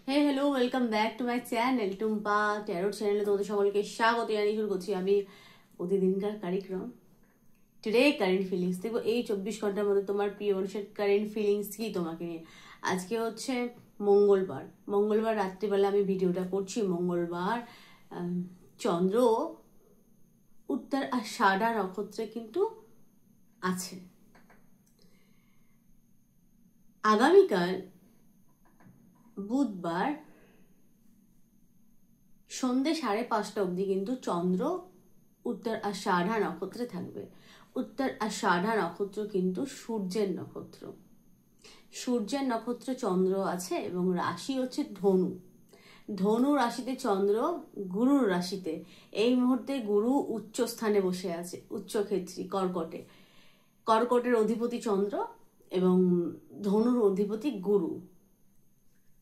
Hey hello, welcome back to my channel Tumpa Tarot চ্যানেলে তোমাদের সকলকে স্বাগত জানিয়ে শুরু করছি আমি প্রতিদিনকার কার্যক্রম। টুডে কারেন্ট ফিলিংস দেখবো এই 24 ঘন্টার মধ্যে তোমার প্রিয় মানুষের কারেন্ট ফিলিংস কি তোমাকে নিয়ে। আজকে হচ্ছে মঙ্গলবার রাত্রিবেলা আমি ভিডিওটা করছি। মঙ্গলবার চন্দ্র উত্তর আষাঢ়া নক্ষত্রে কিন্তু আছে। আগামীকাল বুধবার সন্ধ্যে 5:30 অবধি কিন্তু চন্দ্র উত্তর আষাঢ়া নক্ষত্রে থাকবে। উত্তর আষাঢ়া নক্ষত্র কিন্তু সূর্যের নক্ষত্র চন্দ্র আছে এবং রাশি হচ্ছে ধনু রাশিতে চন্দ্র, গুরুর রাশিতে। এই মুহূর্তে গুরু উচ্চ স্থানে বসে আছে, উচ্চক্ষেত্রী কর্কটের অধিপতি চন্দ্র এবং ধনুর অধিপতি গুরু।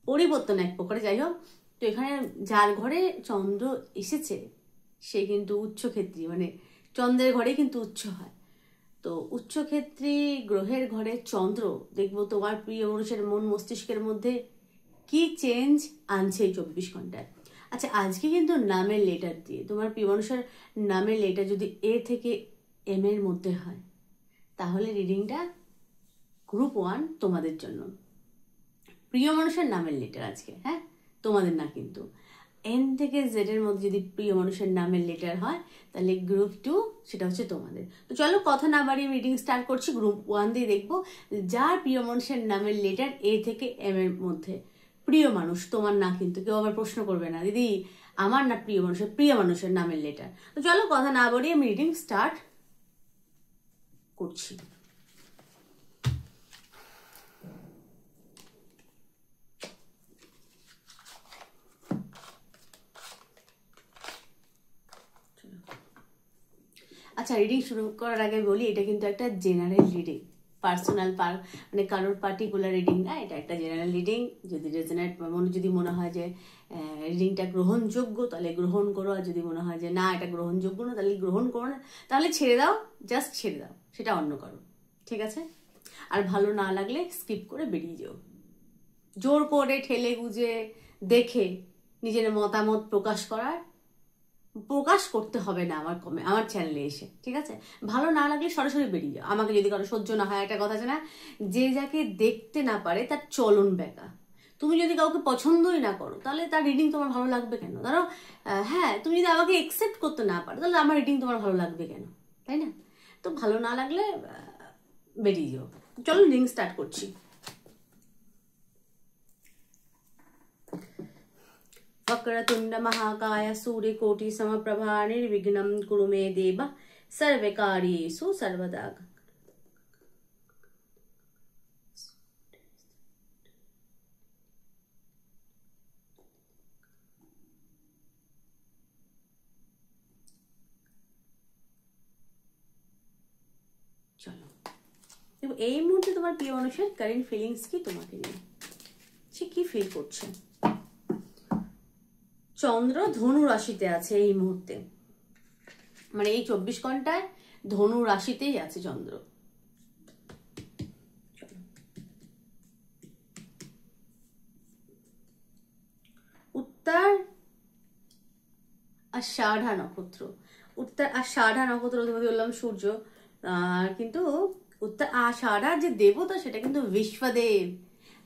পরিবর্তন এক প্রকারে, যাই হোক। তো এখানে যার ঘরে চন্দ্র এসেছে সে কিন্তু উচ্চক্ষেত্রী, মানে চন্দ্রের ঘরে কিন্তু উচ্চ হয়। তো উচ্চক্ষেত্রী গ্রহের ঘরে চন্দ্র দেখবো তোমার প্রিয় মানুষের মন মস্তিষ্কের মধ্যে কি চেঞ্জ আনছে এই 24 ঘন্টায়। আচ্ছা, আজকে কিন্তু নামের লেটার দিয়ে তোমার প্রিয় মানুষের নামের লেটার যদি এ থেকে এম এর মধ্যে হয় তাহলে রিডিংটা গ্রুপ 1 তোমাদের জন্য। প্রিয় মানুষের নামের লেটার আজকে, হ্যাঁ, তোমাদের না কিন্তু। এন থেকে জেড এর মধ্যে যদি প্রিয় মানুষের নামের লেটার হয় তাহলে গ্রুপ 2 সেটা হচ্ছে তোমাদের। তো চলো কথা না বাড়িয়ে রিডিং স্টার্ট করছি। গ্রুপ 1 দিয়ে দেখবো যার প্রিয় মানুষের নামের লেটার এ থেকে এম এর মধ্যে। প্রিয় মানুষ তোমার না কিন্তু, কেউ আবার প্রশ্ন করবে না দিদি আমার না প্রিয় মানুষের নামের লেটার। তো চলো কথা না বাড়িয়ে আমি রিডিং স্টার্ট করছি। আচ্ছা, রিডিং শুরু করার আগে বলি এটা কিন্তু একটা জেনারেল রিডিং, পার্সোনাল মানে কারোর পার্টিকুলার রিডিং না, এটা একটা জেনারেল রিডিং। যদি রেজোনেট যদি মনে হয় যে রিডিংটা গ্রহণযোগ্য তাহলে গ্রহণ করো, আর যদি মনে হয় যে না এটা গ্রহণযোগ্য না তাহলে গ্রহণ করো না, তাহলে ছেড়ে দাও, জাস্ট ছেড়ে দাও, সেটা অন্য করো, ঠিক আছে? আর ভালো না লাগলে স্কিপ করে বেরিয়ে যাও। জোর করে ঠেলে গুজে দেখে নিজের মতামত প্রকাশ করতে হবে না আমার চ্যানেলে এসে, ঠিক আছে? ভালো না লাগলে সরাসরি বেরিয়ে যাও। আমাকে যদি কারো সহ্য না হয়, একটা কথা আছে না, যে যাকে দেখতে না পারে তার চলন বেকা। তুমি যদি কাউকে পছন্দই না করো তাহলে তার রিডিং তোমার ভালো লাগবে কেন? ধরো হ্যাঁ, তুমি যদি আমাকে একসেপ্ট করতে না পারো তাহলে আমার রিডিং তোমার ভালো লাগবে কেন, তাই না? তো ভালো না লাগলে বেরিয়ে যাও। চলো রিডিং স্টার্ট করছি। वक्रतुंड महाकाय सूर्यकोटि समप्रभा निर्विघ्नं कुरु मे देव सर्वकार्येषु सर्वदा। চলো এই মুহূর্তে তোমার প্রিয় মানুষের কারেন্ট ফিলিংস কি তোমাকে নিয়ে, সে কি ফিল করছে? চন্দ্র ধনু রাশিতে আছে এই মুহূর্তে, মানে এই 24 ঘন্টায় ধনু রাশিতেই আছে চন্দ্র। উত্তর আষাঢ়া নক্ষত্র অধিপতি বললাম সূর্য, কিন্তু উত্তর আষাঢ়ার যে দেবতা সেটা কিন্তু বিশ্বদেব।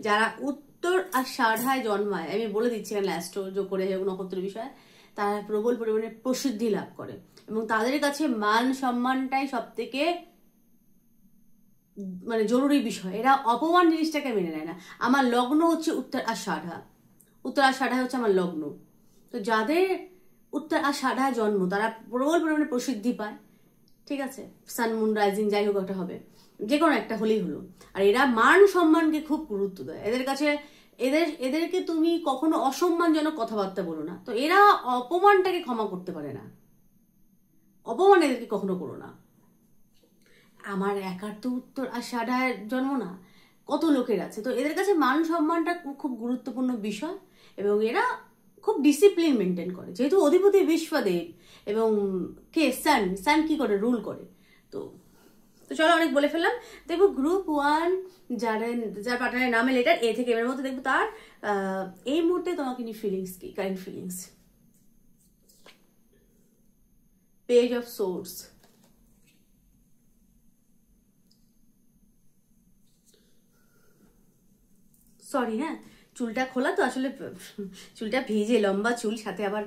যারা উত্তর আষাঢ়ায় জন্মায়, আমি বলে দিচ্ছি এখানে অ্যাস্ট্রো করে নক্ষত্র বিষয়, তারা প্রবল পরিমাণে প্রসিদ্ধি লাভ করে এবং তাদের কাছে মান সম্মানটাই সব থেকে মানে জরুরি বিষয়। এরা অপমান জিনিসটাকে মেনে নেয় না। আমার লগ্ন হচ্ছে উত্তর আষাঢ়া হচ্ছে আমার লগ্ন। তো যাদের উত্তর আষাঢ়ায় জন্ম তারা প্রবল পরিমাণে প্রসিদ্ধি পায়, ঠিক আছে? সান মুন রাইজিং যাই হোক একটা হবে, যে কোনো একটা হলেই হলো। আর এরা মান সম্মানকে খুব গুরুত্ব দেয়। এদের কাছে এদেরকে তুমি কখনো অসম্মানজনক কথাবার্তা বলো না। তো এরা অপমানটাকে ক্ষমা করতে পারে না, অপমান এদেরকে কখনো করো না। আমার একার তো উত্তর আষাঢ়ায় জন্ম না, কত লোকের আছে। তো এদের কাছে মান সম্মানটা খুব গুরুত্বপূর্ণ বিষয় এবং এরা খুব ডিসিপ্লিন মেনটেন করে, যেহেতু অধিপতি বিশ্বদেব এবং কে সান কি করে রুল করে। তো তো চলো অনেক বলে ফেললাম। দেখবো গ্রুপ 1 যার পার্টনারের নামে লেটার এ থেকে এর মধ্যে দেখবো তার এই মুহূর্তে তোমাকে নিয়ে ফিলিংস কি, current feelings. Page of source, sorry হ্যাঁ চুলটা খোলা তো আসলে, চুলটা ভিজে লম্বা চুল, সাথে আবার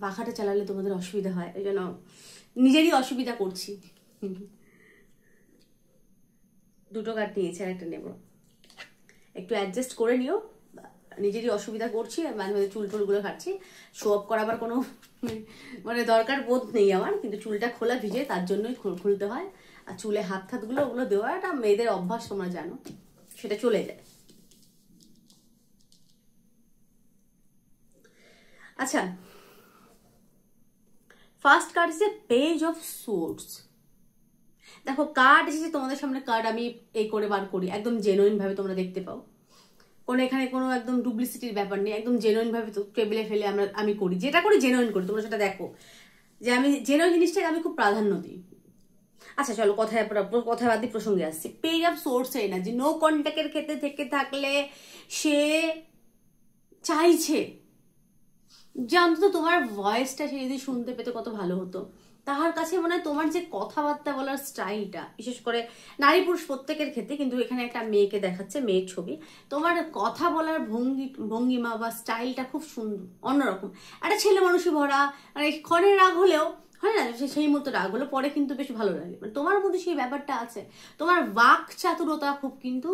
পাখাটা চালালে তোমাদের অসুবিধা হয়, ওই জন্য নিজেরই অসুবিধা করছি। দুটো কার্ড নিয়েছি আর একটা নেব, একটু অ্যাডজাস্ট করে নিও, নিজেরই অসুবিধা করছি, মাঝে মাঝে চুল টুলগুলো কাটছি, শো অফ করাবার কোনো মানে দরকার বোধ নেই আমার, কিন্তু চুলটা খোলা ভিজে তার জন্যই খুলতে হয়। আর চুলে হাত হাতগুলো ওগুলো দেওয়া একটা মেয়েদের অভ্যাস, তোমরা জানো, সেটা চলে যায়। আচ্ছা, first card is page of source. দেখো কার্ড এসেছে তোমাদের সামনে, কার্ড আমি এই করে বার করি, একদম জেনুইন ভাবে তোমরা দেখতে পাও, কোনো এখানে কোনো একদম ডুপ্লিসিটির ব্যাপার নেই, একদম জেনুইন ভাবে টেবিলে ফেলে আমি করি, যেটা করি জেনুইন করি, তোমরা সেটা দেখো যে আমি জেনুইন জিনিসটাকে আমি খুব প্রাধান্য দিই। আচ্ছা চলো কথাবার্তি প্রসঙ্গে আসছি। Page of source energy, no কন্ট্যাক্টের ক্ষেত্রে থেকে থাকলে সে চাইছে যে অন্তত তোমার ভয়েসটা সে যদি শুনতে পেতে কত ভালো হতো। তাহার কাছে মনে হয় তোমার যে কথাবার্তা বলার স্টাইলটা, বিশেষ করে নারী পুরুষ প্রত্যেকের ক্ষেত্রে, কিন্তু এখানে একটা মেয়েকে দেখাচ্ছে, মেয়ের ছবি, তোমার কথা বলার ভঙ্গিমা বা স্টাইলটা খুব সুন্দর, অন্যরকম, একটা ছেলে মানুষই ভরা, মানে ক্ষণে রাগ হলেও হয় না, সেই মতো রাগ হলো পরে কিন্তু বেশ ভালো লাগে, মানে তোমার মধ্যে সেই ব্যাপারটা আছে, তোমার বাক চাতুরতা খুব কিন্তু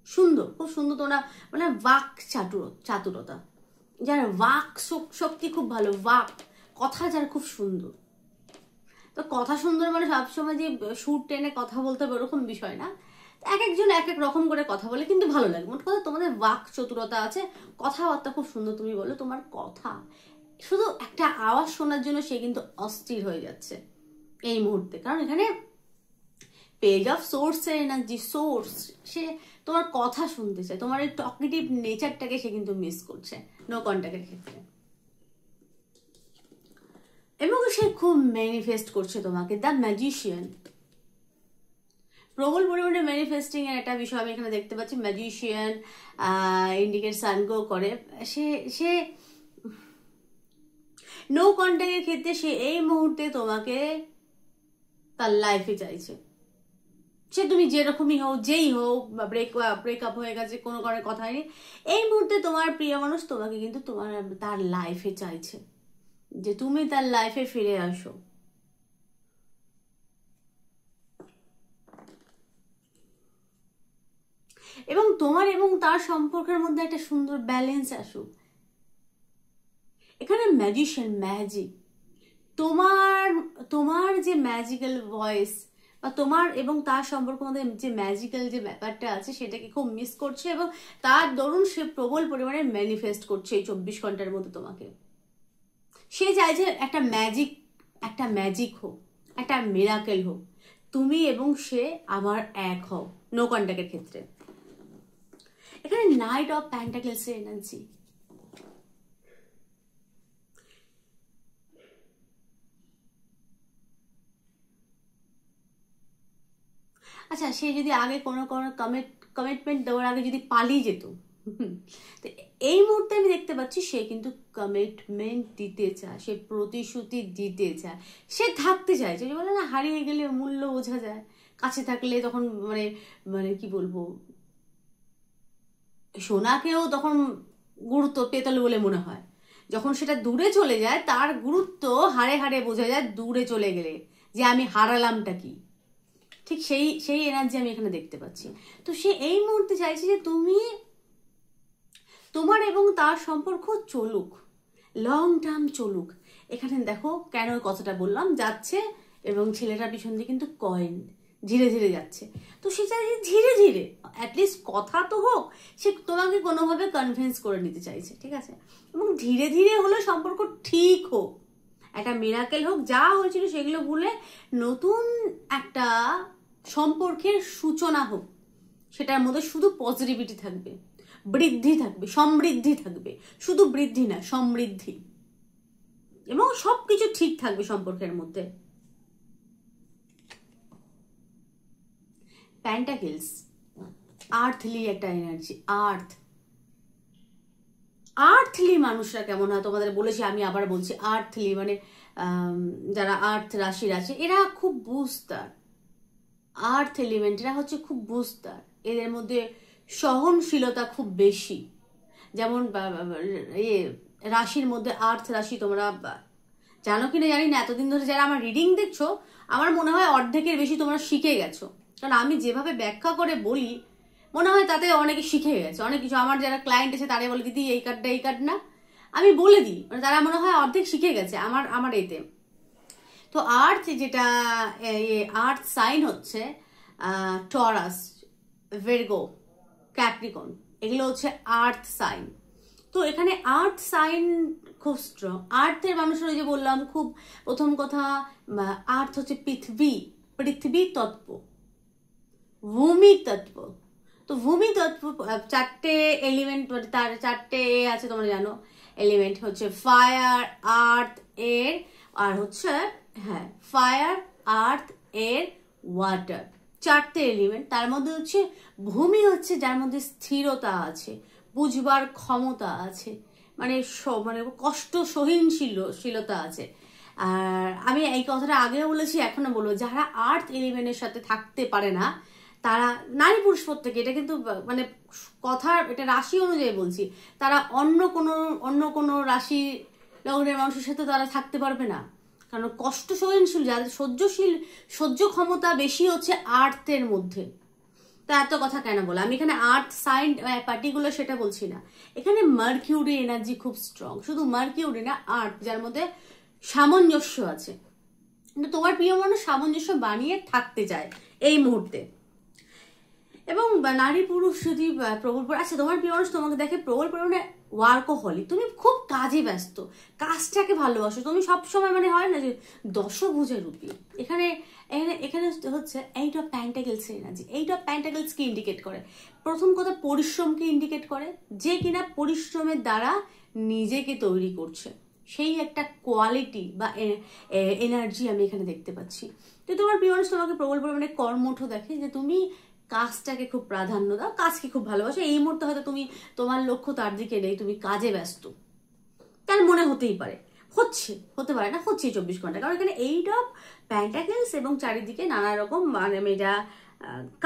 সুন্দর, খুব সুন্দর, তোমরা মানে বাক চাতুরতা, যার বাক শক্তি খুব ভালো, কথা যার খুব সুন্দর। তো কথা সুন্দর মানে সবসময় যে সুর টেনে কথা বলতে হবে ওরকম বিষয় না, এক একজন এক এক রকম করে কথা বলে, কিন্তু ভালো লাগে। মোট কথা তোমাদের বাক চতুরতা আছে, কথাবার্তা খুব সুন্দর তুমি বলো, তোমার কথা শুধু একটা আওয়াজ শোনার জন্য সে কিন্তু অস্থির হয়ে যাচ্ছে এই মুহূর্তে, কারণ এখানে পেজ অফ সোর্স এর এনার্জি, সোর্স, সে তোমার কথা শুনতে চায়, তোমার এই টকেটিভ নেচারটাকে সে কিন্তু মিস করছে নো কন্ট্যাক্টের ক্ষেত্রে, এবং সে খুব ম্যানিফেস্ট করছে তোমাকে। দ্য ম্যাজিশিয়ান, প্রবল পরিমাণে ম্যানিফেস্টিং এর একটা বিষয় আমি এখানে দেখতে পাচ্ছি। ম্যাজিশিয়ান ইন্ডিকেট সান গো করে, সে নো কন্ট্যাক্টের ক্ষেত্রে সে এই মুহূর্তে তোমাকে তার লাইফে চাইছে, সে তুমি যেরকমই হও, যেই হোক, বা ব্রেকআপ হয়ে গেছে, কোনো কারণে কথা হয়নি, এই মুহূর্তে তোমার প্রিয় মানুষ তোমাকে কিন্তু তার লাইফে চাইছে, যে তুমি তার লাইফে ফিরে আসো। এবং তোমার এবং তার সম্পর্কের মধ্যে একটা সুন্দর ব্যালেন্স আসুক। এখানে ম্যাজিশিয়ান, ম্যাজিক, তোমার যে ম্যাজিক্যাল ভয়েস বা তোমার এবং তার সম্পর্কের মধ্যে যে ম্যাজিক্যাল যে ব্যাপারটা আছে সেটাকে খুব মিস করছে, এবং তার দরুন সে প্রবল পরিমাণে ম্যানিফেস্ট করছে এই 24 ঘন্টার মধ্যে তোমাকে। সে চাইছে একটা ম্যাজিক হোক, একটা মিরাকেল হোক, তুমি এবং সে আবার এক হও নো কন্ট্যাক্টের ক্ষেত্রে। এখানে নাইট অফ প্যান্টাকেলস এর এনার্জি, আচ্ছা সে যদি আগে কোনো কমিটমেন্ট দেওয়ার আগে যদি পালিয়ে যেত, তো এই মুহূর্তে আমি দেখতে পাচ্ছি সে কিন্তু কমিটমেন্ট দিতে চায়, সে প্রতিশ্রুতি দিতে চায়, সে থাকতে চাইছে। যে বলে না, হারিয়ে গেলে মূল্য বোঝা যায়, কাছে থাকলে তখন মানে মানে কি বলবো, সোনাকেও তখন গুরুত্ব পেতল বলে মনে হয়, যখন সেটা দূরে চলে যায় তার গুরুত্ব হাড়ে হাড়ে বোঝা যায় দূরে চলে গেলে, যে আমি হারালামটা কি। ঠিক সেই এনার্জি আমি এখানে দেখতে পাচ্ছি। তো সে এই মুহূর্তে চাইছে যে তোমার এবং তার সম্পর্ক চলুক, লং টার্ম চলুক। এখানে দেখো কেন ওই কথাটা বললাম, যাচ্ছে এবং ছেলেটার পিছন দিয়ে কিন্তু কয়েন ধীরে ধীরে যাচ্ছে। তো সে চাইছে ধীরে ধীরে অ্যাটলিস্ট কথা তো হোক, সে তোমাকে কোনোভাবে কনভিন্স করে নিতে চাইছে, ঠিক আছে, এবং ধীরে ধীরে হলো সম্পর্ক ঠিক হোক, একটা মিরাকেল হোক, যা হয়েছিল সেগুলো ভুলে নতুন একটা সম্পর্কের সূচনা হোক, সেটার মধ্যে শুধু পজিটিভিটি থাকবে, বৃদ্ধি থাকবে, সমৃদ্ধি থাকবে, শুধু বৃদ্ধি না সমৃদ্ধি, এবং সবকিছু ঠিক থাকবে সম্পর্কের মধ্যে। প্যান্টাকেলস আর্থলি একটা এনার্জি। আর্থলি মানুষরা কেমন হয় তোমাদের বলেছি, আমি আবার বলছি, আর্থলি মানে যারা আর্থ রাশির আছে এরা খুব বুঝতার। আর্থ এলিমেন্ট এরা হচ্ছে খুব বুঝতার, এদের মধ্যে সহনশীলতা খুব বেশি। যেমন রাশির মধ্যে আর্থ রাশি, তোমরা জানো কিনা জানি না, এতদিন ধরে যারা আমার রিডিং দেখছো আমার মনে হয় অর্ধেকের বেশি তোমরা শিখে গেছো, কারণ আমি যেভাবে ব্যাখ্যা করে বলি মনে হয় তাতে অনেকে শিখে গেছে অনেক কিছু। আমার যারা ক্লায়েন্ট আছে তারা বলে দিদি এই কার্ডটা এই কার্ড না, আমি বলে দিই, মানে তারা মনে হয় অর্ধেক শিখে গেছে আমার এতে। তো আর্থ যেটা আর্থ সাইন হচ্ছে টরাস, ভার্গো, ক্যাপ্রিকন, এগুলো হচ্ছে আর্থ সাইন। তো এখানে আর্থ সাইন খুব স্ট্রং। আর্থের মানুষের যে বললাম খুব প্রথম কথা, আর্থ হচ্ছে পৃথিবী তত্ত্ব, ভূমি তত্ত্ব। তো ভূমি তত্ত্ব চারটে এলিমেন্ট, তার চারটে আছে তোমরা জানো, এলিমেন্ট হচ্ছে ফায়ার, আর্থ, এয়ার, আর হচ্ছে হ্যাঁ ফায়ার, আর্থ, এয়ার, ওয়াটার, চারটে এলিমেন্ট। তার মধ্যে হচ্ছে ভূমি হচ্ছে যার মধ্যে স্থিরতা আছে, বুঝবার ক্ষমতা আছে, মানে মানে কষ্ট সহনশীলতা আছে। আর আমি এই কথাটা আগেও বলেছি এখনো বলবো, যারা আর্থ এলিমেন্টের সাথে থাকতে পারে না তারা, নারী পুরুষ প্রত্যেকে, এটা কিন্তু মানে কথা এটা রাশি অনুযায়ী বলছি, তারা অন্য কোনো রাশি লগ্নের মানুষের সাথে তারা থাকতে পারবে না, কারণ কষ্ট সহনশীল যাদের সহ্য ক্ষমতা বেশি হচ্ছে আর্থের মধ্যে। তা এত কথা কেন বলে, আমি এখানে আর্থ সাইন পার্টিকুলার সেটা বলছি না, এখানে মার্কিউরি এনার্জি খুব স্ট্রং, শুধু মার্কিউরি না, আর্থ যার মধ্যে সামঞ্জস্য আছে। কিন্তু তোমার প্রিয় মানুষ সামঞ্জস্য বানিয়ে থাকতে চায় এই মুহূর্তে। এবং নারী পুরুষ যদি প্রবল আচ্ছা তোমার প্রিয় মানুষ তোমাকে দেখে প্রবল পরিমাণে ওয়ার্কোহলিক, তুমি খুব কাজে ব্যস্ত, কাজটাকে ভালোবাসো তুমি সবসময়, মানে হয় না যে দশভুজের রূপী। এখানে এখানে এখানে হচ্ছে eight of pentacles energy. Eight of pentacles কি ইন্ডিকেট করে? প্রথম কথা পরিশ্রমকে ইন্ডিকেট করে, যে কিনা পরিশ্রমের দ্বারা নিজেকে তৈরি করছে, সেই একটা কোয়ালিটি বা এনার্জি আমি এখানে দেখতে পাচ্ছি। তো তোমার প্রিয় মানুষ তোমাকে প্রবল পরিমাণে কর্মঠ দেখে, যে তুমি কাজটাকে খুব প্রাধান্য দাও, কাজকে খুব ভালোবাসো। এই মুহূর্তে হয়তো তুমি তোমার লক্ষ্য তার দিকে নেই, তুমি কাজে ব্যস্ত, তার মনে হতেই পারে, হতে পারে না, হচ্ছে 24 ঘন্টা, কারণ এখানে এইট অফ প্যান্টাকেলস এবং চারিদিকে নানা রকম মানে মেয়েটা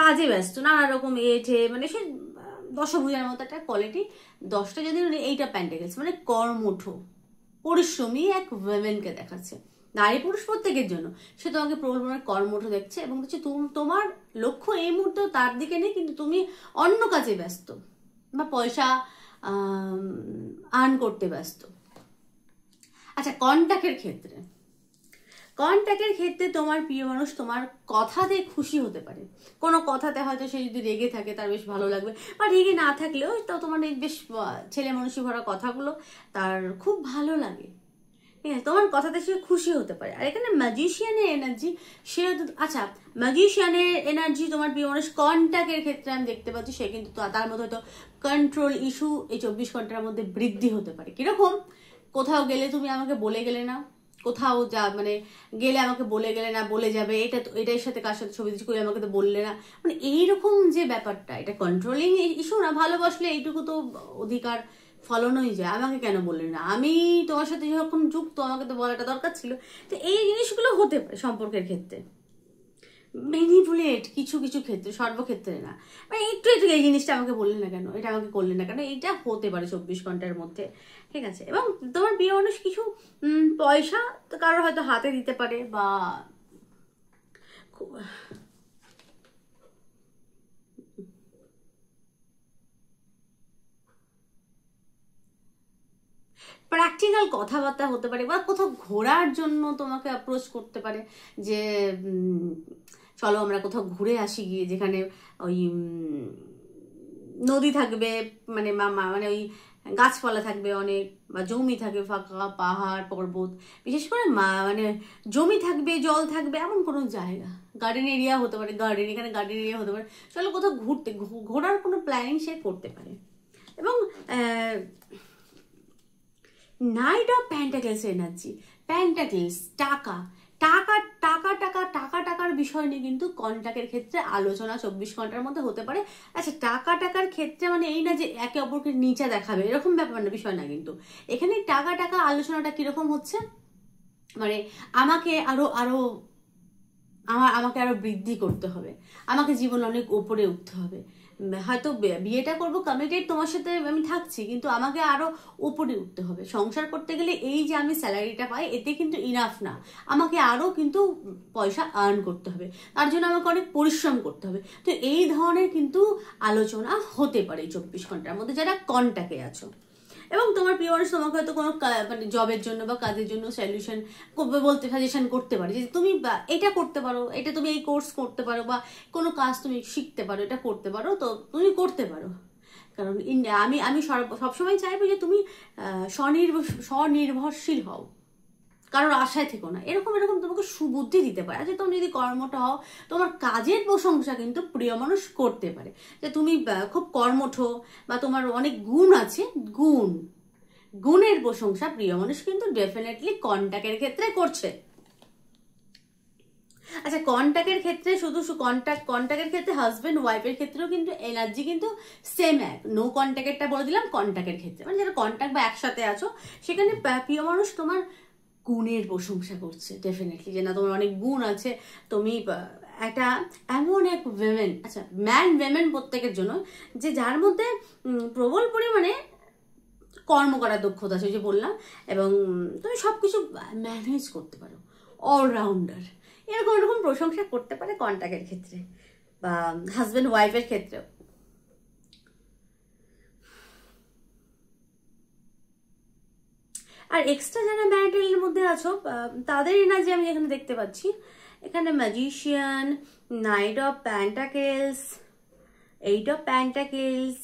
কাজে ব্যস্ত, নানা রকম এঠে, মানে সে দশভুজার মতো একটা কোয়ালিটি। 10টা যদি এইট অফ প্যান্টাকেলস মানে কর্মঠ পরিশ্রমী এক ওয়েমেনকে দেখাচ্ছে, নারী পুরুষ প্রত্যেকের জন্য। সে তোমাকে প্রবল পরিমাণে কর্মঠ দেখছে এবং হচ্ছে তোমার লক্ষ্য এই মুহূর্তে তার দিকে নেই, কিন্তু তুমি অন্য কাজে ব্যস্ত বা পয়সা আর্ন করতে ব্যস্ত। আচ্ছা কন্ট্যাক্টের ক্ষেত্রে তোমার প্রিয় মানুষ তোমার কথাতে খুশি হতে পারে, কোনো কথাতে হয়তো সে যদি রেগে থাকে তার বেশ ভালো লাগবে, বা রেগে না থাকলেও তো তোমার এই বেশ ছেলে মানুষই ভরা কথাগুলো তার খুব ভালো লাগে, ঠিক আছে, তোমার কথাতে সে খুশি হতে পারে। আর এখানে ম্যাজিশিয়ানের এনার্জি, সে আচ্ছা ম্যাজিশিয়ানের এনার্জি তোমার প্রিয় মানুষ কন্ট্যাক্টের ক্ষেত্রে আমি দেখতে পাচ্ছি, সে কিন্তু তার মধ্যে হয়তো কন্ট্রোল ইস্যু এই 24 ঘন্টার মধ্যে বৃদ্ধি হতে পারে। কিরকম? কোথাও গেলে তুমি আমাকে বলে গেলে না, কোথাও যা মানে গেলে আমাকে বলে গেলে না, বলে যাবে এটার সাথে কার সাথে ছবি দিচ্ছি করে আমাকে তো বললে না, মানে এইরকম যে ব্যাপারটা, এটা কন্ট্রোলিং ইস্যু না। ভালোবাসলে এইটুকু তো অধিকার ফলনই যায়, আমাকে কেন বললে না, আমি তোমার সাথে যখন যুক্ত আমাকে তো বলাটা দরকার ছিল। তো এই জিনিসগুলো হতে পারে সম্পর্কের ক্ষেত্রে, ম্যানিপুলেট কিছু ক্ষেত্রে, সর্বক্ষেত্রে না, মানে একটু এই জিনিসটা আমাকে বললে না কেন, এটা আমাকে করলে না কেন, এইটা হতে পারে 24 ঘন্টার মধ্যে, ঠিক আছে। এবং তোমার প্রিয় মানুষ কিছু পয়সা তো কারোর হয়তো হাতে দিতে পারে, বা প্র্যাকটিক্যাল কথাবার্তা হতে পারে, বা কোথাও ঘোরার জন্য তোমাকে অ্যাপ্রোচ করতে পারে, যে চলো আমরা কোথাও ঘুরে আসি গিয়ে, যেখানে ওই নদী থাকবে, মানে মানে ওই গাছপালা থাকবে অনেক, বা জমি থাকবে ফাঁকা, পাহাড় পর্বত, বিশেষ করে মানে জমি থাকবে, জল থাকবে, এমন কোনো জায়গা, গার্ডেন এরিয়া হতে পারে, এখানে গার্ডেন এরিয়া হতে পারে, চলো কোথাও ঘোরার কোনো প্ল্যানিং সে করতে পারে। এবং night of pentacles energy, pentacles টাকা টাকার বিষয় নিয়ে কিন্তু কন্টাক্টের ক্ষেত্রে আলোচনা 24 ঘন্টার মধ্যে হতে পারে। আচ্ছা, টাকার ক্ষেত্রে মানে এই না যে একে অপরকে নিচে দেখাবে, এরকম ব্যাপার না, বিষয় না কিন্তু। এখানে টাকা আলোচনাটা কিরকম হচ্ছে, মানে আমাকে আরো বৃদ্ধি করতে হবে, আমাকে জীবনে অনেক উপরে উঠতে হবে। হয়তো বিয়েটা করবো, কমিটেড তোমার সাথে আমি থাকছি, কিন্তু আমাকে আরো উপরে উঠতে হবে। সংসার করতে গেলে এই যে আমি স্যালারিটা পাই এতে কিন্তু ইনাফ না, আমাকে আরো কিন্তু পয়সা আর্ন করতে হবে, তার জন্য আমাকে অনেক পরিশ্রম করতে হবে। তো এই ধরনের কিন্তু আলোচনা হতে পারে 24 ঘন্টার মধ্যে যারা কন্টাক্টে আছো। এবং তোমার প্রিয় মানুষ তোমাকে হয়তো কোনো মানে জবের জন্য বা কাজের জন্য সলিউশন বলতে, সাজেশন করতে পারে যে তুমি এটা করতে পারো, এটা তুমি এই কোর্স করতে পারো, বা কোনো কাজ তুমি শিখতে পারো, এটা করতে পারো, তো তুমি করতে পারো। কারণ আমি সবসময় চাইবো যে তুমি স্বনির্ভরশীল হও, কারোর আশায় থেকো না। এরকম তোমাকে সুবুদ্ধি দিতে পারে। আচ্ছা, তুমি যদি কর্মঠ হও, তোমার কাজের প্রশংসা কিন্তু প্রিয় মানুষ করতে পারে, যে তুমি খুব কর্মঠ বা তোমার অনেক গুণ আছে, গুণের প্রশংসা প্রিয় মানুষ কিন্তু ডেফিনেটলি কন্টাক্টের ক্ষেত্রে করছে। আচ্ছা, কন্টাক্টের ক্ষেত্রে শুধু কন্টাক্টের ক্ষেত্রে হাজবেন্ড ওয়াইফের ক্ষেত্রেও কিন্তু এনার্জি কিন্তু সেম এক। নো কন্টাক্টেরটা বলে দিলাম কন্টাক্টের ক্ষেত্রে, মানে যারা কন্টাক্ট বা একসাথে আছো সেখানে প্রিয় মানুষ তোমার গুণের প্রশংসা করছে ডেফিনেটলি, যে না তোমার অনেক গুণ আছে, তুমি একটা এমন এক ওয়েমেন, আচ্ছা ম্যান ওয়েমেন প্রত্যেকের জন্য, যে যার মধ্যে প্রবল পরিমাণে কর্ম করার দক্ষতা আছে, যে বললাম, এবং তুমি সবকিছু ম্যানেজ করতে পারো, অলরাউন্ডার, এরকম প্রশংসা করতে পারে কন্টাক্টের ক্ষেত্রে বা হাজবেন্ড ওয়াইফের ক্ষেত্রেও। আর এক্সট্রা যারা ম্যারিটালের মধ্যে আছো তাদের এনার্জি আমি এখানে দেখতে পাচ্ছি, এখানে magician, night of pentacles, 8 of pentacles,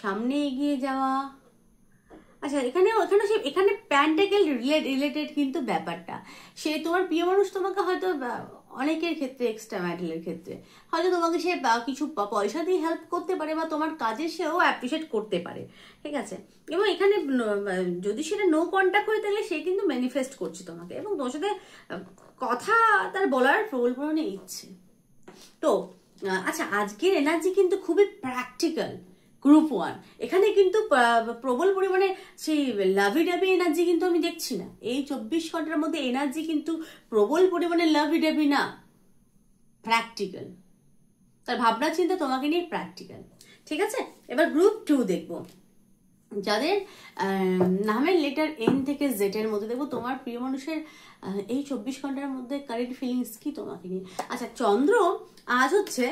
সামনে এগিয়ে যাওয়া। আচ্ছা, এখানে প্যান্টাকেল রিলেটেড কিন্তু ব্যাপারটা, সে তোমার প্রিয় মানুষ তোমাকে হয়তো অনেকের ক্ষেত্রে এক্সট্রা ম্যাটেরিয়ালের ক্ষেত্রে হয়তো তোমাকে সে কিছু পয়সা দিয়ে হেল্প করতে পারে, বা তোমার কাজে সেও অ্যাপ্রিসিয়েট করতে পারে, ঠিক আছে। এবং এখানে যদি সেটা নো কন্ট্যাক্ট হয়ে তাহলে সে কিন্তু ম্যানিফেস্ট করছে তোমাকে, এবং তোমার সাথে কথা তার বলার প্রবল পরিমাণে ইচ্ছে। তো আচ্ছা, আজকের এনার্জি কিন্তু খুবই প্র্যাকটিক্যাল, গ্রুপ 1। এখানে কিন্তু প্রবল পরিমাণে সেই লাভি ডাবি এনার্জি কিন্তু আমি দেখছি না। এই 24 ঘন্টার মধ্যে এনার্জি কিন্তু প্রবল পরিমাণে লাভি ডাবি না, প্র্যাকটিক্যাল। তার ভাবনা চিন্তা তোমাকে নিয়ে প্র্যাকটিক্যাল, ঠিক আছে। এবার গ্রুপ 2 দেখবো, যাদের নামের লেটার এন থেকে জেড এর মধ্যে। দেখবো তোমার প্রিয় মানুষের এই 24 ঘন্টার মধ্যে কারেন্ট ফিলিংস কি তোমাকে নিয়ে। আচ্ছা, চন্দ্র আজ হচ্ছে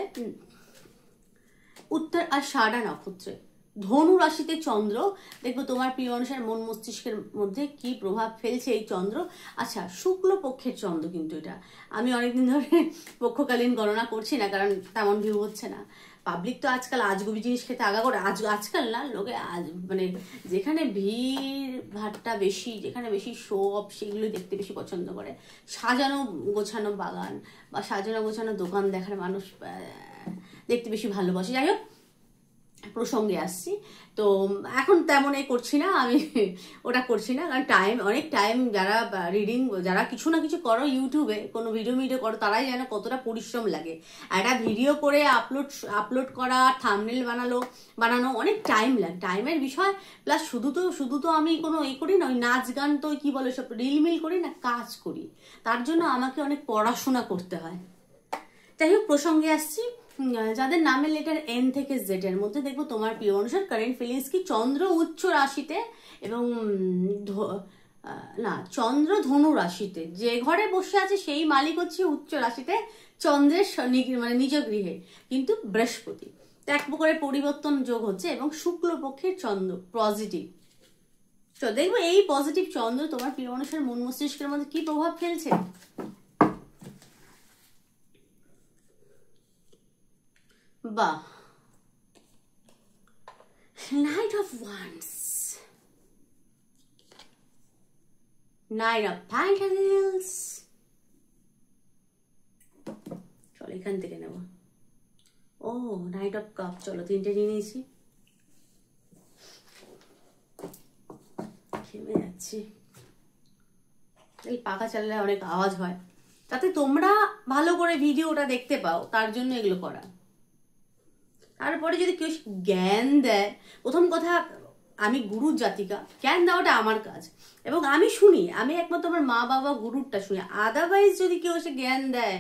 উত্তর আষাঢ়া নক্ষত্রে, ধনু রাশিতে চন্দ্র। দেখবো তোমার প্রিয় মানুষের মন মস্তিষ্কের মধ্যে কি প্রভাব ফেলছে এই চন্দ্র। আচ্ছা, শুক্ল পক্ষের চন্দ্র কিন্তু এটা, আমি অনেকদিন ধরে পক্ষকালীন গণনা করছি না, কারণ তেমন ভিউ হচ্ছে না। পাবলিক তো আজকাল আজগুবি জিনিস খেতে আগা করে, আজকাল না, লোকে মানে যেখানে ভিড় ভাট্টা বেশি, যেখানে বেশি শো অফ, সেগুলো দেখতে বেশি পছন্দ করে। সাজানো গোছানো বাগান বা সাজানো গোছানো দোকান দেখার মানুষ দেখতে বেশি ভালোবাসে। যাই হোক, প্রসঙ্গে আসছি, তো এখন তেমন করছি না আমি, ওটা করছি না, কারণ অনেক টাইম যারা রিডিং, যারা কিছু না কিছু করো ইউটিউবে, কোনো ভিডিও করো, তারাই জানো কতটা পরিশ্রম লাগে। একটা ভিডিও করে আপলোড করা, থাম্বনেল বানানো অনেক টাইম লাগে, টাইমের বিষয়। প্লাস শুধু তো আমি কোনো করি না, ওই নাচ গান তো কি বলে সব রিলমিল করি না, কাজ করি, তার জন্য আমাকে অনেক পড়াশোনা করতে হয়। যাই হোক, প্রসঙ্গে আসছি, যাদের নামের লেটার এন থেকে জেড এর মধ্যে, দেখবো তোমার প্রিয় মানুষের কারেন্ট ফিলিংস কি। চন্দ্র উচ্চ রাশিতে এবং চন্দ্র ধনু রাশিতে, যে ঘরে বসে আছে সেই মালিক হচ্ছে উচ্চ রাশিতে চন্দ্রের মানে নিজ গৃহে, কিন্তু বৃহস্পতি, এক প্রকারের পরিবর্তন যোগ হচ্ছে, এবং শুক্লপক্ষের চন্দ্র পজিটিভ। তো দেখবো এই পজিটিভ চন্দ্র তোমার প্রিয় মানুষের মন মস্তিষ্কের মধ্যে কি প্রভাব ফেলছে। বাহ, Knight of Wands, Knight of Pentacles, চলো এখান থেকে নেব। ও, নাইট অফ কাপ, চলো তিনটে নিয়ে নিয়েছি। ঘেমে যাচ্ছি, এই পাখা চালালে অনেক আওয়াজ হয়, যাতে তোমরা ভালো করে ভিডিওটা দেখতে পাও, তার জন্য এগুলো করা। তারপরে যদি কেউ জ্ঞান দেয়, প্রথম কথা আমি গুরুর জাতিকা, জ্ঞান দেওয়াটা আমার কাজ, এবং আমি শুনি, আমি একমাত্র আমার মা বাবা গুরুরটা শুনি। আদারওয়াইজ যদি কেউ এসে জ্ঞান দেয়,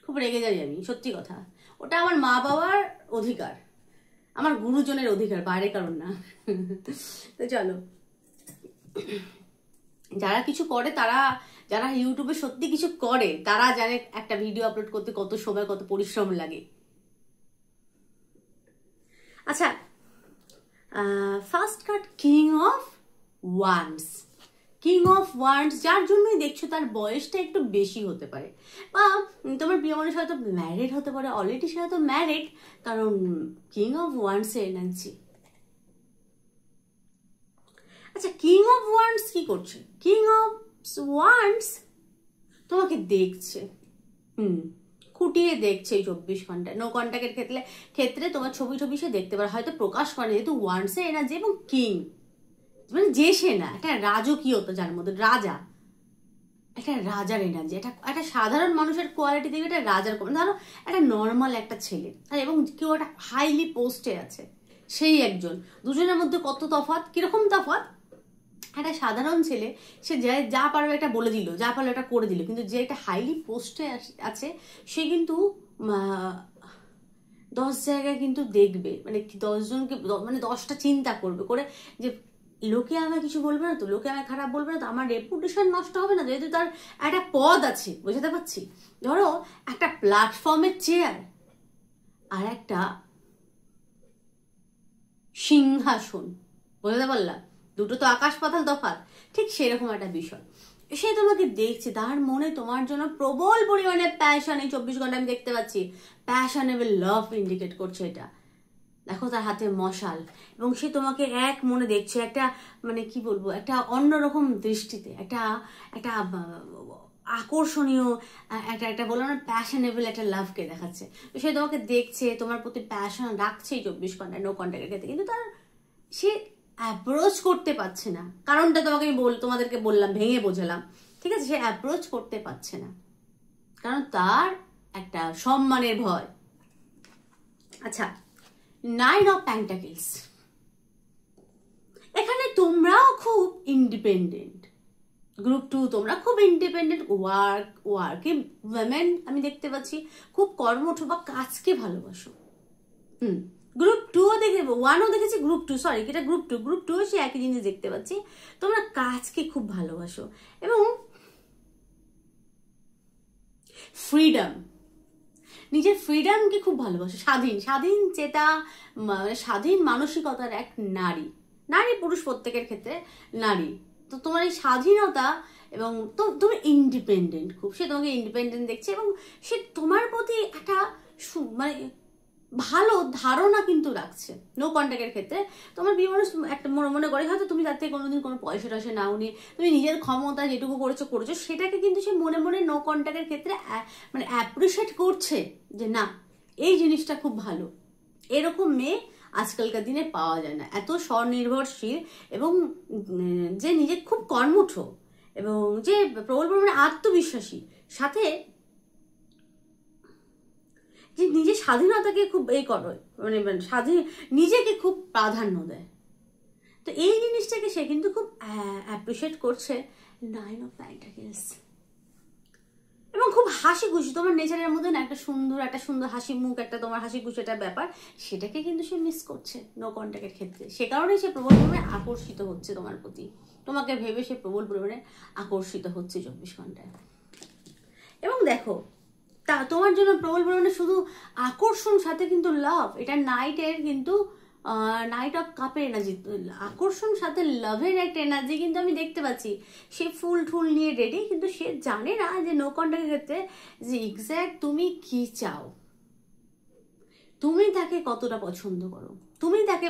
খুব রেগে যাই আমি, সত্যি কথা। ওটা আমার মা বাবার অধিকার, আমার গুরুজনের অধিকার, বাইরে কারণ না। তো চলো, যারা কিছু করে, তারা যারা ইউটিউবে সত্যি কিছু করে, তারা জানে একটা ভিডিও আপলোড করতে কত সময়, কত পরিশ্রম লাগে। আচ্ছা, first card king of wands. King of wands, যার জন্যই দেখছো তার বয়সটা একটু বেশি হতে পারে, বা তোমার প্রিয় মানুষ হয়তো ম্যারিড হতে পারে, অলরেডি সে হয়তো ম্যারিড, কারণ কিং অফ ওয়ান্ডস এর এনার্জি। আচ্ছা, কিং অফ ওয়ান্ডস কি করছে? কিং অফ ওয়ান্ডস তোমাকে দেখছে, খুঁটিয়ে দেখছে এই 24 ঘন্টায়। নো কন্ট্যাক্টের ক্ষেত্রে তোমার ছবি সে দেখতে পারে, হয়তো প্রকাশ করে, যেহেতু ওয়ান্ডসের এনার্জি এবং কিং মানে যে সে না, একটা রাজকীয়তা, যার মধ্যে রাজা, একটা রাজার এনার্জি, একটা সাধারণ মানুষের কোয়ালিটি থেকে একটা রাজার, ধরো একটা নর্মাল একটা ছেলে এবং কেউ একটা হাইলি পোস্টে আছে, সেই একজন, দুজনের মধ্যে কত তফাৎ, কিরকম তফাৎ? একটা সাধারণ ছেলে, সে যা পারবে একটা বলে দিল, যা পারলো একটা করে দিল, কিন্তু যে একটা হাইলি পোস্টে আছে সে কিন্তু 10 জায়গায় কিন্তু দেখবে, মানে 10 জনকে, মানে 10টা চিন্তা করবে করে, যে লোকে আমায় কিছু বলবে না তো, লোকে আমায় খারাপ বলবে না তো, আমার রেপুটেশন নষ্ট হবে না, যেহেতু তার একটা পদ আছে, বুঝতে পারছি। ধরো একটা প্ল্যাটফর্মের চেয়ার আর একটা সিংহাসন, বুঝতে পারলাম, দুটো তো আকাশ পাতাল তফাৎ, ঠিক সেরকম একটা বিষয়। সে তোমাকে দেখছে, তার মনে তোমার জন্য প্রবল পরিমাণে প্যাশন, এই 24 ঘন্টা আমি দেখতে পাচ্ছি, প্যাশনেবল লাভ ইন্ডিকেট করছে এটা। দেখো তার হাতে মশাল, এবং সে তোমাকে এক মনে দেখছে, একটা মানে কি বলবো, একটা অন্যরকম দৃষ্টিতে, একটা আকর্ষণীয়, একটা বললাম না, প্যাশনেবল একটা লাভকে দেখাচ্ছে। তো সে তোমাকে দেখছে, তোমার প্রতি প্যাশন রাখছে এই 24 ঘন্টায় নো কন্ট্যাক্টের ক্ষেত্রে, কিন্তু তার সে অ্যাপ্রোচ করতে পারছে না। কারণটা তোমাকে আমি তোমাদেরকে বললাম, ভেঙে বোঝালাম, ঠিক আছে? সে অ্যাপ্রোচ করতে পারছে না, কারণ তার একটা সম্মানের ভয়। আচ্ছা, 9 অফ পেন্টাকেলস, এখানে তোমরাও খুব ইন্ডিপেন্ডেন্ট। গ্রুপ 2 তোমরা খুব ইন্ডিপেন্ডেন্ট, ওয়ার্কিং ওমেন আমি দেখতে পাচ্ছি, খুব কর্মঠ বা কাজকে ভালোবাসো। গ্রুপ 2ও দেখে, 1ও দেখেছি, গ্রুপ 2, সরি এটা গ্রুপ 2 সে একই জিনিস দেখতে পাচ্ছি, তোমরা কাজকে খুব ভালোবাসো এবং ফ্রিডম, নিজের ফ্রিডমকে খুব ভালোবাসো, স্বাধীন চেতা, স্বাধীন মানসিকতার এক নারী, পুরুষ প্রত্যেকের ক্ষেত্রে নারী। তো তোমার এই স্বাধীনতা এবং তুমি ইন্ডিপেন্ডেন্ট খুব, সে তোমাকে ইন্ডিপেন্ডেন্ট দেখছে এবং সে তোমার প্রতি একটা মানে ভালো ধারণা কিন্তু রাখছে। নো কন্ট্যাক্টের ক্ষেত্রে তোমার বিয়ে মানুষ একটা মনে করে, হয়তো তুমি তার থেকে কোনোদিন কোনো পয়সা টয়সা নাও নি, তুমি নিজের ক্ষমতা যেটুকু করেছো সেটাকে কিন্তু সে মনে নো কন্ট্যাক্টের ক্ষেত্রে মানে অ্যাপ্রিসিয়েট করছে, যে না এই জিনিসটা খুব ভালো। এরকম মেয়ে আজকালকার দিনে পাওয়া যায় না, এত স্বনির্ভরশীল এবং যে নিজে খুব কর্মঠ এবং যে প্রবল পরিমাণে আত্মবিশ্বাসী, সাথে যে নিজের স্বাধীনতাকে খুব মানে নিজেকে খুব প্রাধান্য দেয়। তো এই জিনিসটাকে সে কিন্তু খুব অ্যাপ্রিসিয়েট করছে 9 অফ পেন্টাকেলস, এবং খুব হাসি খুশি, তোমার নেচারের মধ্যে না একটা সুন্দর হাসি মুখ, একটা তোমার হাসি খুশি একটা ব্যাপার, সেটাকে কিন্তু সে মিস করছে নো কন্ট্যাক্টের ক্ষেত্রে। সে কারণে সে প্রবল পরিমাণে আকর্ষিত হচ্ছে তোমার প্রতি, তোমাকে ভেবে সে প্রবল পরিমাণে আকর্ষিত হচ্ছে 24 ঘন্টায়। এবং দেখো তোমার জন্য প্রবল পরিমাণে শুধু আকর্ষণ, সাথে কিন্তু লাভ, এটা নাইটের কিন্তু নাইট অফ কাপের এনার্জি, আকর্ষণ সাথে লাভের একটা এনার্জি কিন্তু আমি দেখতে পাচ্ছি। সে ফুল নিয়ে রেডি, কিন্তু সে জানে না যে নো কন্ট্যাক্টের ক্ষেত্রে যে এক্স্যাক্ট তুমি কি চাও, তুমি তাকে কতটা পছন্দ করো, তুমি তাকে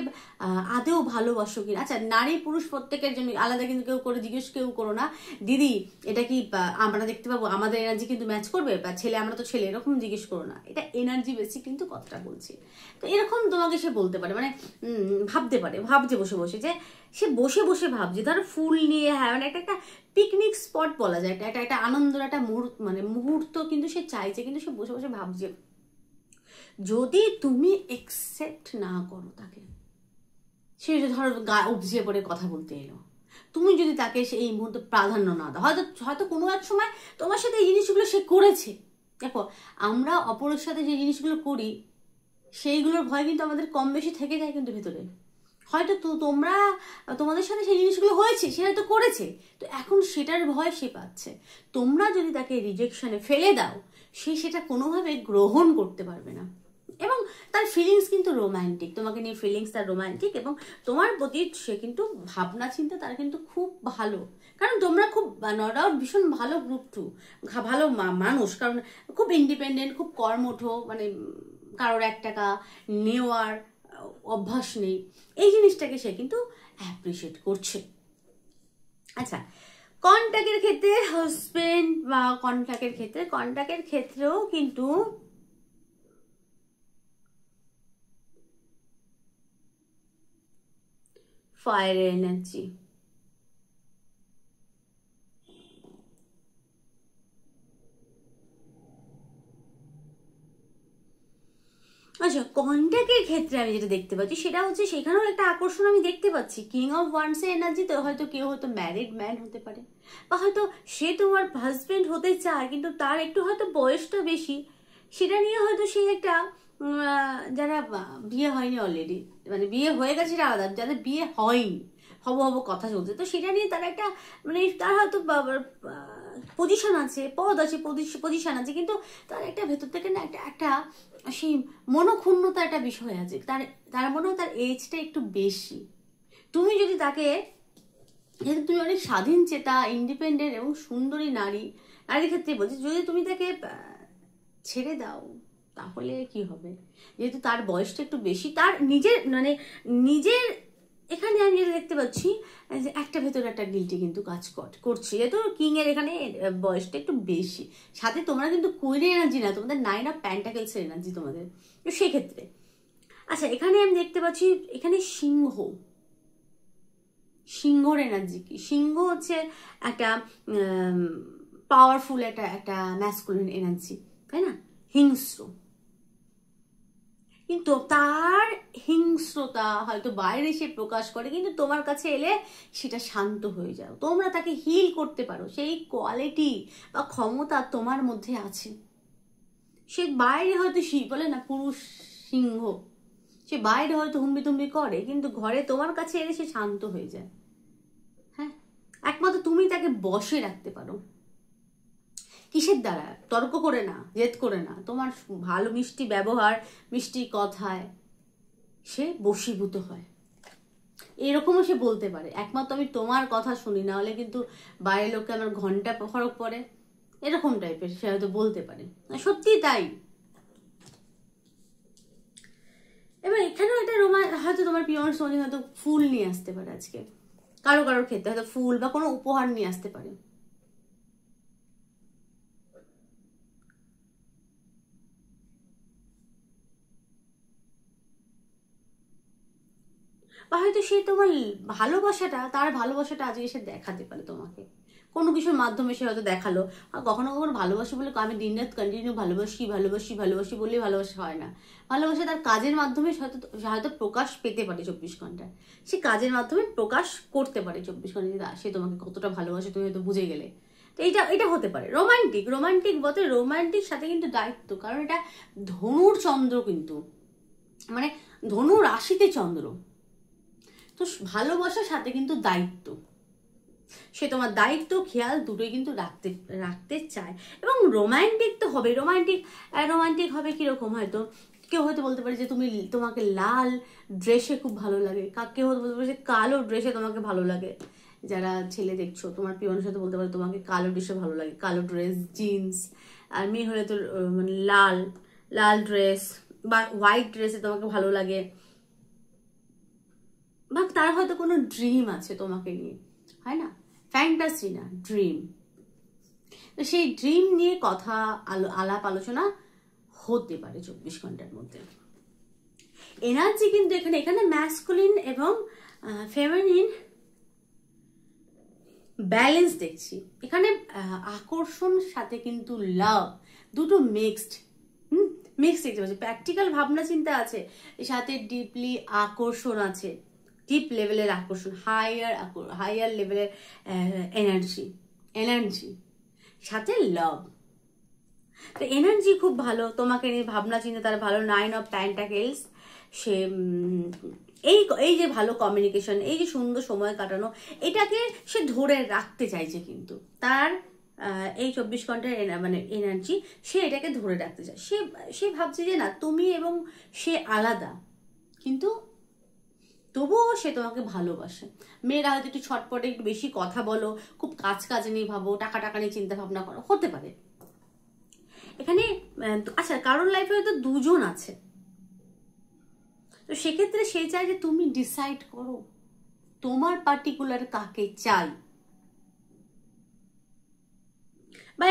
আদেও ভালোবাসো কিনা। আচ্ছা, নারী পুরুষ প্রত্যেকের জন্য আলাদা কিন্তু কেউ করে জিজ্ঞেস কেউ করো না, দিদি এটা কি আমরা দেখতে পাবো, আমাদের এনার্জি কিন্তু ম্যাচ করবে, বা ছেলে আমরা তো ছেলে, এরকম জিজ্ঞেস করো না। এটা এনার্জি বেসিক কিন্তু কথাটা বলছি। তো এরকম তোমাকে সে বলতে পারে, মানে ভাবতে পারে, ভাবছে বসে বসে, যে সে বসে বসে ভাবছে, ধরো ফুল নিয়ে, হ্যাঁ মানে একটা পিকনিক স্পট বলা যায়, একটা আনন্দের একটা মুহূর্ত কিন্তু সে চাইছে, কিন্তু সে বসে বসে ভাবছে। যদি তুমি একসেপ্ট না করো তাকে, সে ধরো উপজিয়ে পড়ে কথা বলতে এলো, তুমি যদি তাকে এই মুহূর্তে প্রাধান্য না দাও, হয়তো কোনো এক সময় তোমার সাথে এই জিনিসগুলো সে করেছে। দেখো, আমরা অপরের সাথে যে জিনিসগুলো করি সেইগুলোর ভয় কিন্তু আমাদের কম বেশি থেকে যায় কিন্তু ভেতরে। হয়তো তোমাদের সাথে সেই জিনিসগুলো হয়েছে, সে হয়তো করেছে, তো এখন সেটার ভয় সে পাচ্ছে। তোমরা যদি তাকে রিজেকশনে ফেলে দাও, সে সেটা কোনোভাবে গ্রহণ করতে পারবে না। এবং তার ফিলিংস কিন্তু রোম্যান্টিক, তোমাকে নিয়ে ফিলিংস তার রোম্যান্টিক, এবং তোমার প্রতি সে কিন্তু ভাবনা চিন্তা তার কিন্তু খুব ভালো। কারণ তোমরা খুব নট আউট ভীষণ ভালো গ্রুপ টু, ভালো মানুষ, কারণ খুব ইন্ডিপেন্ডেন্ট, খুব কর্মঠ, মানে কারোর 1 টাকা নেওয়ার অভ্যাস নেই, এই জিনিসটাকে সে কিন্তু অ্যাপ্রিসিয়েট করছে। আচ্ছা, কন্ট্যাক্টের ক্ষেত্রে হাজবেন্ড বা কন্ট্যাক্টের ক্ষেত্রেও কিন্তু ফায়ার এনার্জি। আচ্ছা, কন্ট্যাক্টের ক্ষেত্রে আমি যেটা দেখতে পাচ্ছি সেটা হচ্ছে, সেখানেও একটা আকর্ষণ আমি দেখতে পাচ্ছি। কিং অফ ওয়ান্ডস এর এনার্জিতে হয়তো কেউ হয়তো ম্যারিড ম্যান হতে পারে, বা হয়তো সে তোমার হাজবেন্ড হতে চায়, কিন্তু তার একটু হয়তো বয়সটা বেশি, সেটা নিয়ে হয়তো সে একটা যারা বিয়ে হয়নি অলরেডি, মানে বিয়ে হয়ে গেছে সেটা আলাদা, যাদের বিয়ে হয়নি, হব কথা চলছে, তো সেটা নিয়ে তার একটা, মানে তার হয়তো পজিশন আছে, পদ আছে, পজিশন আছে, কিন্তু তার একটা ভেতর থেকে না একটা সেই মনোক্ষুণ্ণতা একটা বিষয় আছে, তার মনে হয় তার এজটা একটু বেশি। তুমি যদি তাকে, যেহেতু তুমি অনেক স্বাধীন চেতা, ইন্ডিপেন্ডেন্ট এবং সুন্দরী নারীর ক্ষেত্রে বলছি, যদি তুমি তাকে ছেড়ে দাও তাহলে কি হবে? যেহেতু তার বয়সটা একটু বেশি, তার নিজের এখানে আমি যেটা দেখতে পাচ্ছি যে একটা ভেতরে একটা গিল্টি কিন্তু কাজ করছে, যেহেতু কিং এর এখানে বয়সটা একটু বেশি, সাথে তোমরা কিন্তু কুইনের এনার্জি না, তোমাদের 9 অফ পেন্টাকেলস এর এনার্জি তোমাদের, তো সেক্ষেত্রে। আচ্ছা, এখানে আমি দেখতে পাচ্ছি এখানে সিংহর এনার্জি কি? সিংহ হচ্ছে একটা পাওয়ারফুল একটা ম্যাসকুলিন এনার্জি, তাই না? হিংস্র, কিন্তু তার হিংস্রতা হয়তো বাইরে সে প্রকাশ করে, কিন্তু তোমার কাছে এলে সেটা শান্ত হয়ে যাও, তোমরা তাকে হিল করতে পারো, সেই কোয়ালিটি বা ক্ষমতা তোমার মধ্যে আছে। সে বাইরে হয়তো বলে না পুরুষ সিংহ, সে বাইরে হয়তো হুম্বি করে, কিন্তু ঘরে তোমার কাছে এলে সে শান্ত হয়ে যায়। হ্যাঁ, একমাত্র তুমি তাকে বশে রাখতে পারো। কিসের দ্বারা? তর্ক করে না, জেদ করে না, তোমার ভালো মিষ্টি ব্যবহার, মিষ্টি কথায় সে বশীভূত হয়। এরকমও সে বলতে পারে, একমাত্র আমি তোমার কথা শুনি, না হলে কিন্তু বাইরের লোককে আমার ঘন্টা ফরক পড়ে, এরকম টাইপের সে হয়তো বলতে পারে, সত্যি তাই। এবার এখানেও একটা হয়তো তোমার পিওর সোনি হয়তো ফুল নিয়ে আসতে পারে আজকে, কারোর ক্ষেত্রে হয়তো ফুল বা কোনো উপহার নিয়ে আসতে পারে। বা হয়তো সে তোমার তার ভালোবাসাটা আজকে সে দেখাতে পারে তোমাকে, কোনো কিছুর মাধ্যমে সে হয়তো দেখালো। আর কখনো কখনো ভালোবাসি বলে আমি দিনরাত কন্টিনিউ ভালোবাসি বললেই ভালোবাসা হয় না, ভালোবাসা তার কাজের মাধ্যমে হয়তো প্রকাশ পেতে পারে 24 ঘন্টায়, সে কাজের মাধ্যমে প্রকাশ করতে পারে 24 ঘন্টা, সে তোমাকে কতটা ভালোবাসে তুমি হয়তো বুঝে গেলে। তো এটা হতে পারে রোমান্টিক সাথে কিন্তু দায়িত্ব, কারণ এটা ধনুর চন্দ্র, কিন্তু মানে ধনু রাশিতে চন্দ্র, তো ভালোবাসার সাথে কিন্তু দায়িত্ব, সে তোমার দায়িত্ব খেয়াল দুটোই কিন্তু রাখতে চায়। এবং রোমান্টিক তো হবে, রোমান্টিক হবে কিরকম, হয়তো কেউ হয়তো বলতে পারে যে তোমাকে লাল ড্রেসে খুব ভালো লাগে, কেউ হয়তো বলতে পারে যে কালো ড্রেসে তোমাকে ভালো লাগে। যারা ছেলে দেখছো, তোমার পিয়নের সাথে বলতে পারে তোমাকে কালো ড্রেসে ভালো লাগে, কালো ড্রেস জিন্স, আর মেয়ে হলে তো মানে লাল ড্রেস বা হোয়াইট ড্রেসে তোমাকে ভালো লাগে। বা তার হয়তো কোনো ড্রিম আছে তোমাকে নিয়ে, হয় না, ফ্যান্টাসি না, ড্রিম। তো সেই ড্রিম নিয়ে কথা আলাপ আলোচনা হতে পারে 24 ঘন্টার মধ্যে। এনার্জি কিন্তু এখানে এখানে ম্যাসকুলিন এবং ফেমিনিন ব্যালেন্স দেখছি। এখানে আকর্ষণ সাথে কিন্তু লাভ দুটো মিক্সড দেখতে পাচ্ছি। প্র্যাকটিক্যাল ভাবনা চিন্তা আছে, এর সাথে ডিপলি আকর্ষণ আছে, ডিপ লেভেলের আকর্ষণ, হায়ার লেভেলের এনার্জি সাথে লাভ। তো এনার্জি খুব ভালো, তোমাকে নিয়ে ভাবনা চিন্তা তার ভালো। 9 অফ পেন্টাকেলস, সে এই যে ভালো কমিউনিকেশন, এই যে সুন্দর সময় কাটানো, এটাকে সে ধরে রাখতে চাইছে। কিন্তু তার এই 24 ঘন্টার মানে এনার্জি, সে এটাকে ধরে রাখতে চায়। সে ভাবছে যে না, তুমি এবং সে আলাদা, কিন্তু তবুও সে তোমাকে ভালোবাসে। মেয়েরা হয়তো একটু ছটপটে, একটু বেশি কথা বলো, খুব কাজ নিয়ে ভাবো, টাকা নিয়ে চিন্তা ভাবনা করো, হতে পারে এখানে। আচ্ছা, কারোর লাইফে হয়তো দুজন আছে, তো সেক্ষেত্রে সে চায় যে তুমি ডিসাইড করো তোমার পার্টিকুলার কাকে চাই। বা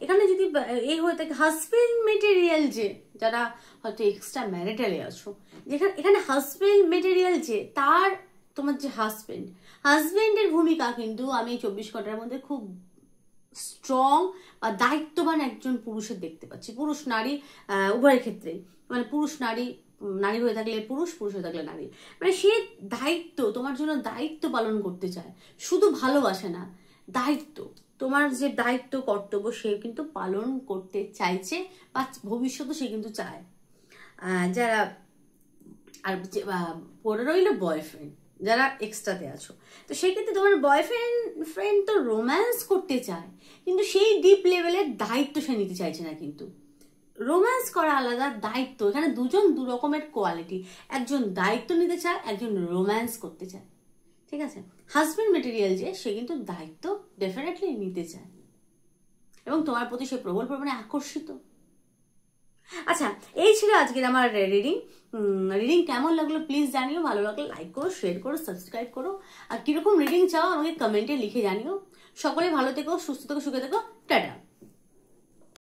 এখানে যদি এই হয়ে থাকে হাজবেন্ড মেটেরিয়াল, যে যারা হয়তো এক্সট্রা ম্যারিটালে আছো, যেখানে এখানে হাজবেন্ড মেটেরিয়াল, যে তার তোমার যে হাজবেন্ডের ভূমিকা কিন্তু আমি 24 ঘন্টার মধ্যে খুব স্ট্রং বা দায়িত্ববান একজন পুরুষের দেখতে পাচ্ছি। পুরুষ নারী উভয়ের ক্ষেত্রে, মানে পুরুষ নারী হয়ে থাকলে পুরুষ হয়ে থাকলে নারী, মানে সে দায়িত্ব, তোমার জন্য দায়িত্ব পালন করতে চায়। শুধু ভালোবাসে না, দায়িত্ব, তোমার যে দায়িত্ব কর্তব্য সে কিন্তু পালন করতে চাইছে, বা ভবিষ্যতে সে কিন্তু চায়। যারা আর পরে রইল বয়ফ্রেন্ড, যারা এক্সট্রাতে আছো, তো সেক্ষেত্রে তোমার ফ্রেন্ড তো রোম্যান্স করতে চায়, কিন্তু সেই ডিপ লেভেলের দায়িত্ব সে নিতে চাইছে না। কিন্তু রোম্যান্স করা আলাদা, দায়িত্ব, এখানে দুজন দু রকমের কোয়ালিটি। একজন দায়িত্ব নিতে চায়, একজন রোম্যান্স করতে চায়, ঠিক আছে। হাজবেন্ড মেটেরিয়াল যে, সে কিন্তু দায়িত্ব ডেফিনেটলি নিতে চায় এবং তোমার প্রতি সে প্রবল পরিমাণে আকর্ষিত। আচ্ছা, এই ছিল আজকের আমার রিডিং কেমন লাগলো প্লিজ জানিও। ভালো লাগলে লাইক করো, শেয়ার করো, সাবস্ক্রাইব করো। আর কিরকম রিডিং চাও আমাকে কমেন্টে লিখে জানিও। সকলে ভালো থেকো, সুস্থ থেকো, সুখে থেকো। টাটা।